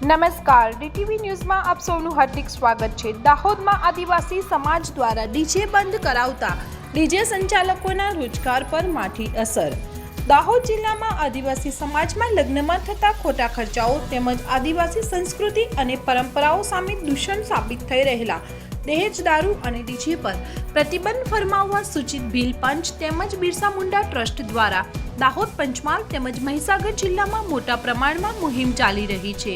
નમસ્કાર, ડીટીવી ન્યૂઝમાં આપ સૌનું હાર્દિક સ્વાગત છે। દાહોદમાં આદિવાસી સમાજ દ્વારા ડીજે બંધ કરાવતા ડીજે સંચાલકોના રોજગાર પર માઠી અસર। દાહોદ જિલ્લામાં આદિવાસી સમાજમાં લગ્નમાં થતા ખોટા ખર્ચાઓ તેમજ આદિવાસી સંસ્કૃતિ અને પરંપરાઓ સામે દૂષણ સાબિત થઈ રહેલા દહેજ દારૂ અને ડીજે પર પ્રતિબંધ ફરમાવવા સૂચિત ભીલ પંચ તેમજ બિરસા મુંડા ટ્રસ્ટ દ્વારા દાહોદ, પંચમહાલ તેમજ મહીસાગર જિલ્લામાં મોટા પ્રમાણમાં મુહિમ ચાલી રહી છે।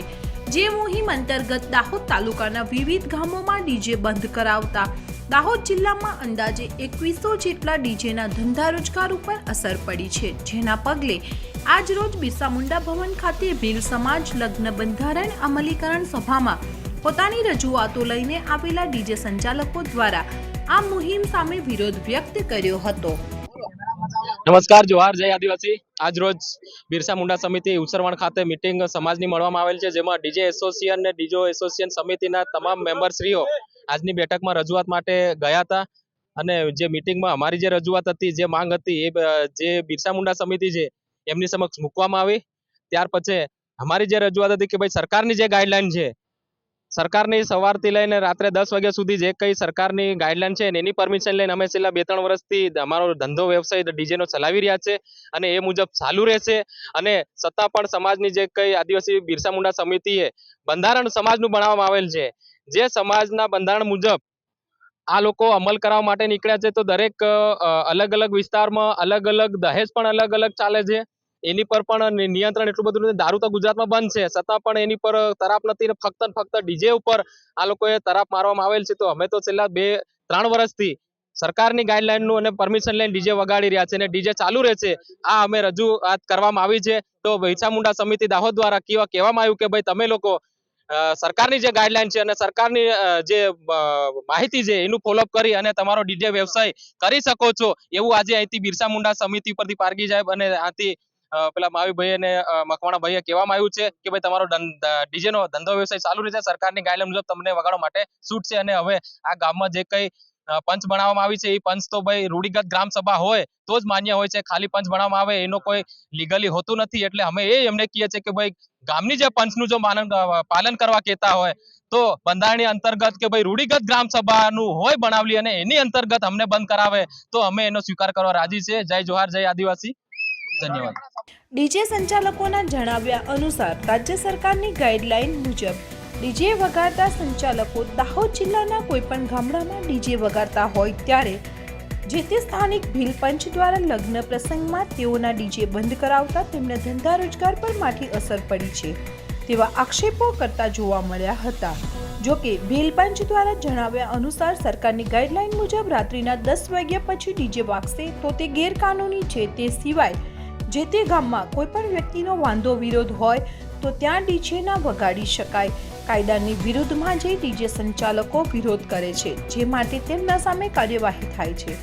જે મુહિમ અંતર્ગત દાહોદ તાલુકાના વિવિધ ગામોમાં ડીજે બંધ કરાવતા દાહોદ જિલ્લામાં અંદાજે 2100 જેટલા ડીજેના ધંધા રોજગાર ઉપર અસર પડી છે। જેના પગલે આજ રોજ બિરસા મુંડા ભવન ખાતે ભીલ સમાજ લગ્ન બંધારણ અમલીકરણ સભામાં પોતાની રજૂઆતો લઈને આવેલા ડીજે સંચાલકો દ્વારા આ મુહિમ સામે વિરોધ વ્યક્ત કર્યો હતો। નમસ્કાર, જોહાર, જય આદિવાસી। આજ રોજ બિરસા મુંડા સમિતિ ઉસરવણ ખાતે મીટિંગ સમાજની મળવામાં આવેલ છે, જેમાં ડીજે એસોસિએશન અને ડીજો એસોસિએશન સમિતિના તમામ મેમ્બરશ્રીઓ આજની બેઠકમાં રજૂઆત માટે ગયા હતા અને જે મીટિંગમાં અમારી જે રજૂઆત હતી, જે માંગ હતી, એ જે બિરસા મુંડા સમિતિ છે એમની સમક્ષ મૂકવામાં આવી। ત્યાર પછી અમારી જે રજૂઆત હતી કે ભાઈ સરકારની જે ગાઈડલાઈન છે, સરકારની સવારથી લઈને રાત્રે 10 વાગ્યા સુધી જે કઈ સરકારની ગાઈડલાઈન છે એની પરમિશન લઈને અમે છેલ્લા 2-3 વર્ષથી અમારો ધંધો વ્યવસાય ડીજેનો ચલાવી રહ્યા છે અને એ મુજબ ચાલુ રહેશે। અને છતાં પણ સમાજની જે કઈ આદિવાસી બિરસા મુંડા સમિતિએ બંધારણ સમાજનું બનાવવામાં આવેલ છે, જે સમાજના બંધારણ મુજબ આ લોકો અમલ કરવા માટે નીકળ્યા છે, તો દરેક અલગ અલગ વિસ્તારમાં અલગ અલગ દહેજ પણ અલગ અલગ ચાલે છે। એની પર પણ નિયંત્રણ એટલું બધું નથી। દારૂ તો ગુજરાતમાં બંધ છે, છતાં પણ એની પર તરાપ નથી, ફક્ત ડીજે ઉપર આ લોકોએ તરાપ મારવામાં આવેલ છે। તો અમે તો છેલ્લા 2-3 વર્ષથી સરકારની ગાઈડલાઈનનું અને પરમિશન લઈને ડીજે વગાડી રહ્યા છે અને ડીજે ચાલુ રહેશે, આ અમે રજૂઆત કરવામાં આવી છે। તો બિરસા મુંડા સમિતિ દાહોદ દ્વારા કહેવામાં આવ્યું કે ભાઈ તમે લોકો સરકારની જે ગાઈડલાઈન છે અને સરકારની જે માહિતી છે એનું ફોલોઅપ કરી અને તમારો ડીજે વ્યવસાય કરી શકો છો, એવું આજે અહીંથી બિરસા મુંડા સમિતિ પરથી પારગી સાહેબ અને આથી પેલા માવીભાઈ અને મકવાણા કહેવામાં આવ્યું છે કે ભાઈ તમારો ડીજે નો ધંધો વ્યવસાય ચાલુ રહેશે, સરકારની ગાઈડલાઈન મુજબ તમને વગાડવા માટે છૂટ છે। અને હવે આ ગામમાં જે કઈ પંચ બનાવવામાં આવી છે એ પંચ તો ભાઈ રૂઢિગત ગ્રામ સભા હોય તો જ માન્ય હોય છે, ખાલી પંચ બનાવવામાં આવે એનો કોઈ લીગલી હોતું નથી। એટલે અમે એમને કહીએ છીએ કે ભાઈ ગામની જે પંચનું જો પાલન કરવા કહેતા હોય તો બંધારણીય અંતર્ગત કે ભાઈ રૂઢિગત ગ્રામ સભાનું હોય બનાવલી અને એની અંતર્ગત અમને બંધ કરાવે તો અમે એનો સ્વીકાર કરવા રાજી છે। જય જોહાર, જય આદિવાસી, ધન્યવાદ। ડીજે સંચાલકોના જણાવ્યા અનુસાર રાજ્ય સરકારની ગાઈડલાઈન મુજબ ડીજે વગાડતા સંચાલકો દાહોદ જિલ્લાના કોઈપણ ગામડામાં ડીજે વગાડતા હોય ત્યારે જે તે સ્થાનિક ભીલ પંચ દ્વારા લગ્ન પ્રસંગમાં તેઓના ડીજે બંધ કરાવતા તેમના ધંધા રોજગાર પર માઠી અસર પડી છે તેવા આક્ષેપો કરતા જોવા મળ્યા હતા। જોકે ભીલ પંચ દ્વારા જણાવ્યા અનુસાર સરકારની ગાઈડલાઈન મુજબ રાત્રિના 10 વાગ્યા પછી ડીજે વાગશે તો તે ગેરકાનૂની છે। તે સિવાય જે તે ગામમાં કોઈ પણ વ્યક્તિનો વાંધો વિરોધ હોય તો ત્યાં ડીજે ના વગાડી શકાય। કાયદાની વિરુદ્ધમાં જે ડીજે સંચાલકો વિરોધ કરે છે, જે માટે તેમના સામે કાર્યવાહી થાય છે।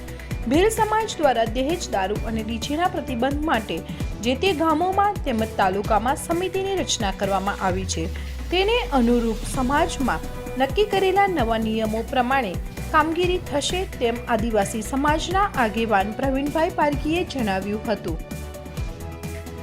ભીલ સમાજ દ્વારા દહેજ દારૂ અને ડીજેના પ્રતિબંધ માટે જે તે ગામોમાં તેમજ તાલુકામાં સમિતિની રચના કરવામાં આવી છે। તેને અનુરૂપ સમાજમાં નક્કી કરેલા નવા નિયમો પ્રમાણે કામગીરી થશે તેમ આદિવાસી સમાજના આગેવાન પ્રવીણભાઈ પારગીએ જણાવ્યું હતું।